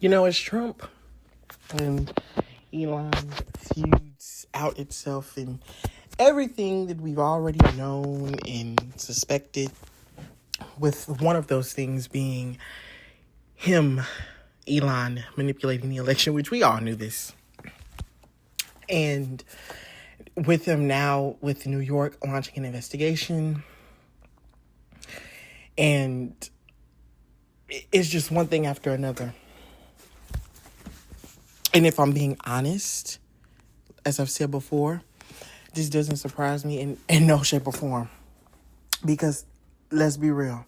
As Trump and Elon feuds out itself and everything that we've already known and suspected, with one of those things being him, Elon, manipulating the election, which we all knew this. And with him now, with New York launching an investigation, and it's just one thing after another. And if I'm being honest, as I've said before, this doesn't surprise me in no shape or form. Because let's be real.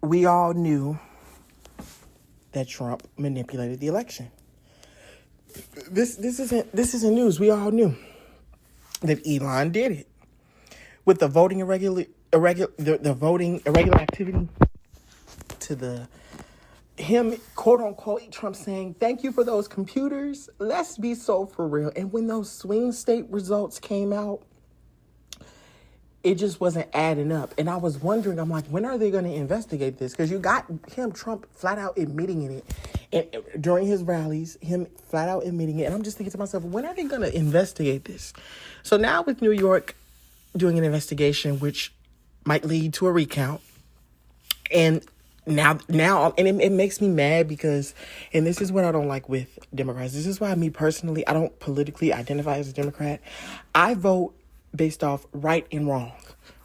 We all knew that Trump manipulated the election. This isn't news. We all knew that Elon did it. With the voting irregular activity, to him, quote unquote, Trump saying, "Thank you for those computers. Let's be so for real." And when those swing state results came out, it just wasn't adding up. And I was wondering, I'm like, when are they going to investigate this? Because you got Trump flat out admitting in it. And during his rallies, him flat out admitting it. And I'm just thinking to myself, when are they going to investigate this? So now with New York doing an investigation, which might lead to a recount. And now, and it makes me mad because, and this is what I don't like with Democrats. This is why me personally, I don't politically identify as a Democrat. I vote based off right and wrong,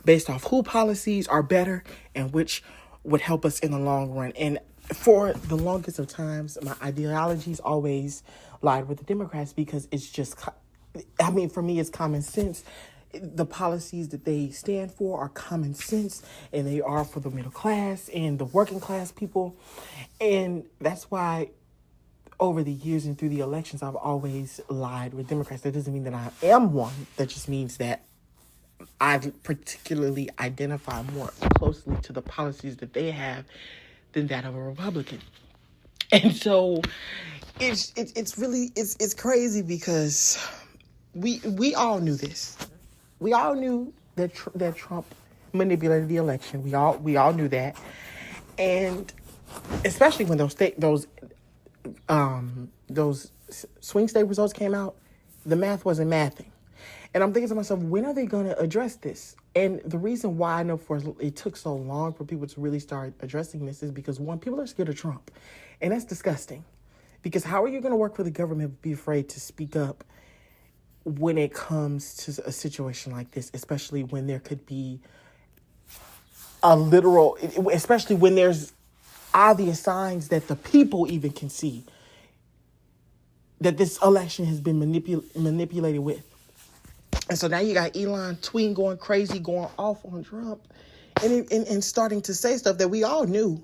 based off who policies are better and which would help us in the long run. And for the longest of times, my ideologies always lied with the Democrats because it's just, for me, it's common sense. The policies that they stand for are common sense, and they are for the middle class and the working class people. And that's why over the years and through the elections, I've always lied with Democrats. That doesn't mean that I am one. That just means that I particularly identify more closely to the policies that they have than that of a Republican. And so it's really crazy because we all knew this. We all knew that Trump manipulated the election. We all knew that, and especially when those swing state results came out, the math wasn't mathing. And I'm thinking to myself, when are they going to address this? And the reason why I know it took so long for people to really start addressing this is because, one, people are scared of Trump, and that's disgusting. Because how are you going to work for the government but be afraid to speak up when it comes to a situation like this, especially when there could be especially when there's obvious signs that the people even can see that this election has been manipulated with. And so now you got Elon tweeting, going crazy, going off on Trump, and starting to say stuff that we all knew.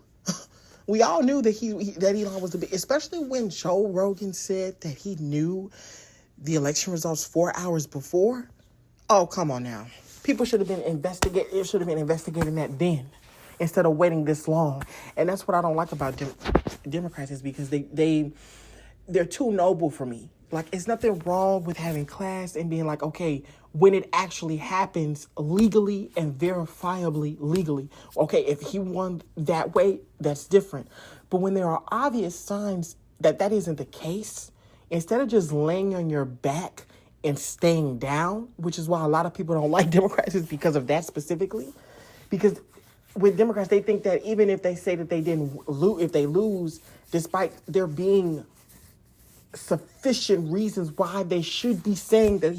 We all knew that that Elon was the big, especially when Joe Rogan said that he knew the election results 4 hours before. Oh, come on now. People should have been investigating that then instead of waiting this long. And that's what I don't like about Democrats, is because they're too noble for me. Like, it's nothing wrong with having class and being like, okay, when it actually happens legally and verifiably legally, okay, if he won that way, that's different. But when there are obvious signs that isn't the case, instead of just laying on your back and staying down, which is why a lot of people don't like Democrats, is because of that specifically. Because with Democrats, they think that even if they say that they didn't lose, if they lose, despite there being sufficient reasons why they should be saying that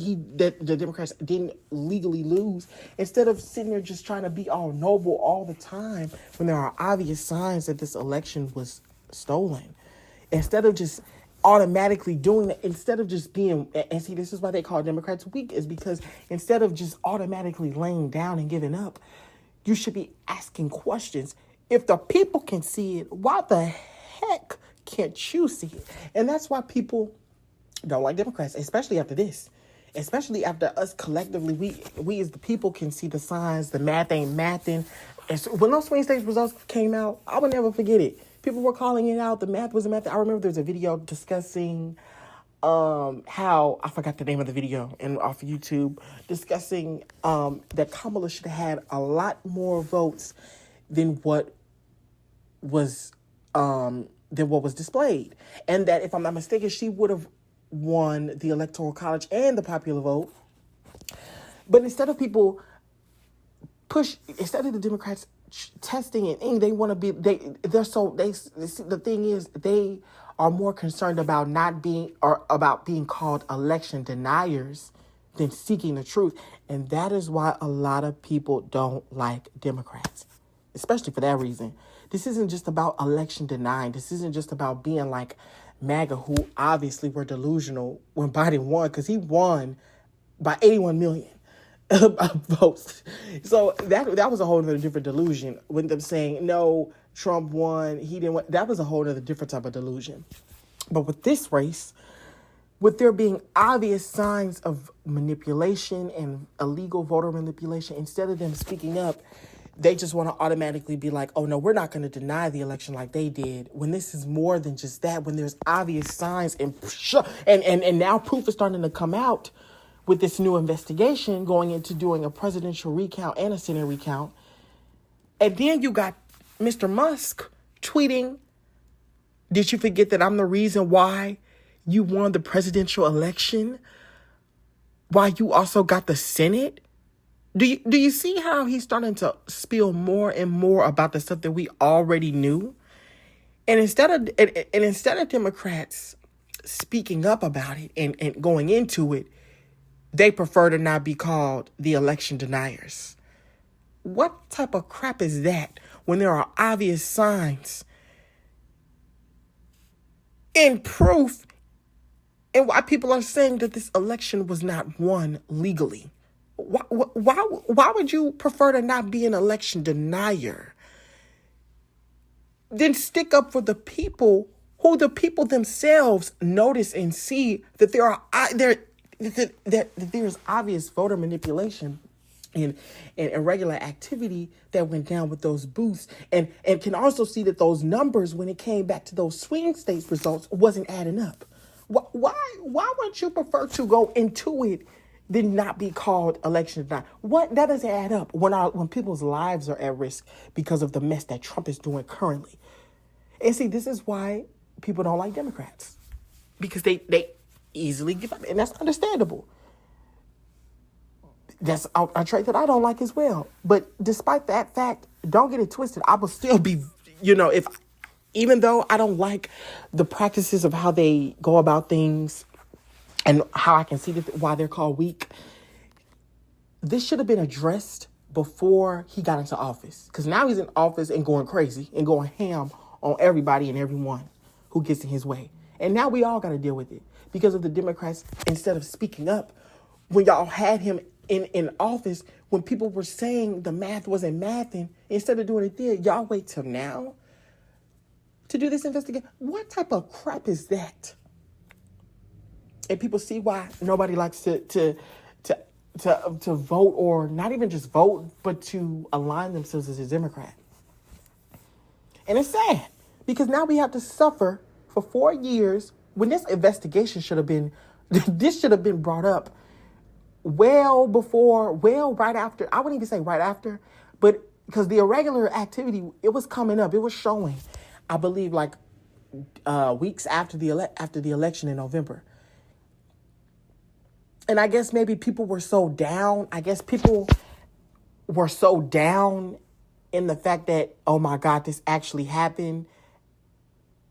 the Democrats didn't legally lose, instead of sitting there just trying to be all noble all the time when there are obvious signs that this election was stolen, instead of just automatically doing that, instead of just being, and see, this is why they call Democrats weak, is because instead of just automatically laying down and giving up, you should be asking questions. If the people can see it, why the heck can't you see it? And that's why people don't like Democrats, especially after this. Especially after us collectively, we as the people can see the signs, the math ain't mathing. And so when those swing state results came out, I would never forget it. People were calling it out. The math wasn't mathing. I remember there was a video discussing how, I forgot the name of the video, and off YouTube, discussing that Kamala should have had a lot more votes than what was than what was displayed. And that, if I'm not mistaken, she would have won the Electoral College and the popular vote. But instead of the Democrats testing and they want to be, the thing is, they are more concerned about about being called election deniers than seeking the truth. And that is why a lot of people don't like Democrats, especially for that reason. This isn't just about election denying. This isn't just about being like MAGA, who obviously were delusional when Biden won, because he won by 81 million votes. So that was a whole other different delusion. With them saying, no, Trump won, he didn't win. That was a whole other different type of delusion. But with this race, with there being obvious signs of manipulation and illegal voter manipulation, instead of them speaking up, they just want to automatically be like, oh, no, we're not going to deny the election like they did. When this is more than just that, when there's obvious signs and now proof is starting to come out with this new investigation going into doing a presidential recount and a Senate recount. And then you got Mr. Musk tweeting, did you forget that I'm the reason why you won the presidential election? Why you also got the Senate? Do you see how he's starting to spill more and more about the stuff that we already knew? And instead of Democrats speaking up about it and going into it, they prefer to not be called the election deniers. What type of crap is that when there are obvious signs and proof and why people are saying that this election was not won legally? Why would you prefer to not be an election denier? Then stick up for the people who the people themselves notice and see that there's obvious voter manipulation and irregular activity that went down with those booths, and can also see that those numbers, when it came back to those swing states results, wasn't adding up. Why would you prefer to go into it than not be called election denial? That doesn't add up when people's lives are at risk because of the mess that Trump is doing currently. And see, this is why people don't like Democrats, because they easily give up, and that's understandable. That's a trait that I don't like as well. But despite that fact, don't get it twisted. I will still be, even though I don't like the practices of how they go about things and how I can see why they're called weak, this should have been addressed before he got into office. Because now he's in office and going crazy and going ham on everybody and everyone who gets in his way. And now we all got to deal with it because of the Democrats, instead of speaking up when y'all had him in office, when people were saying the math wasn't mathing, instead of doing it then, y'all wait till now to do this investigation. What type of crap is that? And people see why nobody likes to vote, or not even just vote, but to align themselves as a Democrat. And it's sad because now we have to suffer for 4 years when this investigation should have been brought up right after. I wouldn't even say right after, but because the irregular activity, it was coming up. It was showing, I believe, like weeks after the election in November. And I guess maybe people were so down. In the fact that, oh my God, this actually happened,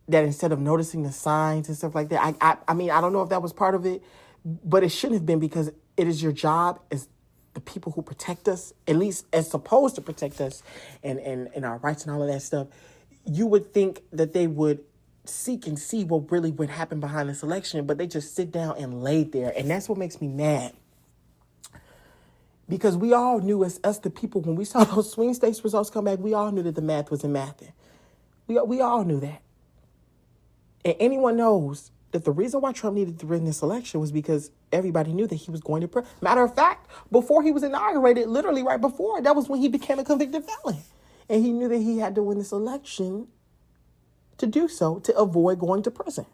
that instead of noticing the signs and stuff like that, I mean, I don't know if that was part of it, but it shouldn't have been, because it is your job as the people who protect us, at least as supposed to protect us and our rights and all of that stuff. You would think that they would seek and see what really would happen behind this election, but they just sit down and lay there. And that's what makes me mad. Because we all knew, as us, the people, when we saw those swing states results come back, we all knew that the math wasn't mathing. We all knew that. And anyone knows that the reason why Trump needed to win this election was because everybody knew that he was going to... Matter of fact, before he was inaugurated, literally right before, that was when he became a convicted felon. And he knew that he had to win this election to do so, to avoid going to prison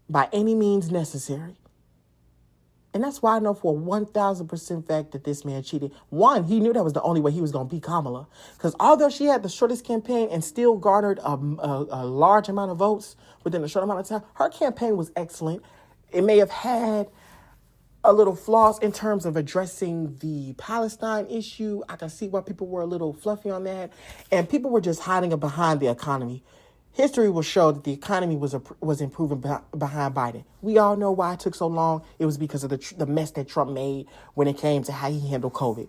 by any means necessary. And that's why I know for a 1,000% fact that this man cheated. One, he knew that was the only way he was going to beat Kamala. Because although she had the shortest campaign and still garnered a large amount of votes within a short amount of time, her campaign was excellent. It may have had a little flaws in terms of addressing the Palestine issue. I can see why people were a little fluffy on that. And people were just hiding behind the economy. History will show that the economy was improving behind Biden. We all know why it took so long. It was because of the mess that Trump made when it came to how he handled COVID.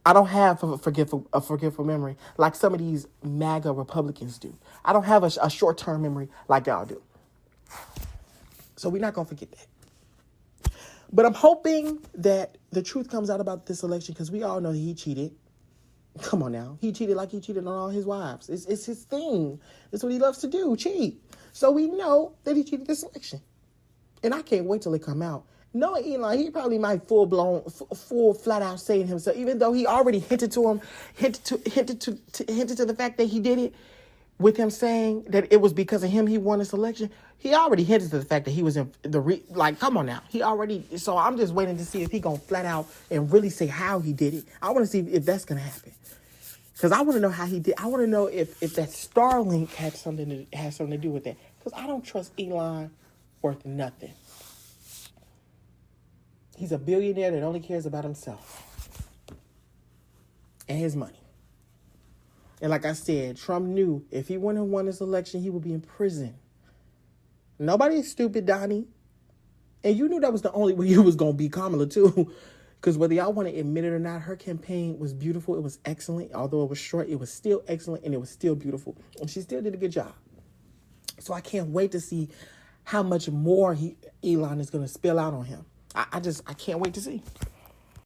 I don't have a forgetful memory like some of these MAGA Republicans do. I don't have a short-term memory like y'all do. So we're not going to forget that. But I'm hoping that the truth comes out about this election because we all know that he cheated. Come on now. He cheated like he cheated on all his wives. It's his thing. It's what he loves to do, cheat. So we know that he cheated this election. And I can't wait till it come out. Knowing Elon, he probably might full flat out saying himself, even though he already hinted to the fact that he did it with him saying that it was because of him he won this election. He already hinted to the fact that he was in come on now. So I'm just waiting to see if he gonna flat out and really say how he did it. I want to see if that's gonna happen. Because I want to know how he did. I want to know if that Starlink had something to do with that. Because I don't trust Elon worth nothing. He's a billionaire that only cares about himself and his money. And like I said, Trump knew if he wouldn't have won this election, he would be in prison. Nobody is stupid, Donnie. And you knew that was the only way you was going to beat Kamala, too. Because whether y'all want to admit it or not, her campaign was beautiful. It was excellent. Although it was short, it was still excellent and it was still beautiful. And she still did a good job. So I can't wait to see how much more Elon is going to spill out on him. I can't wait to see.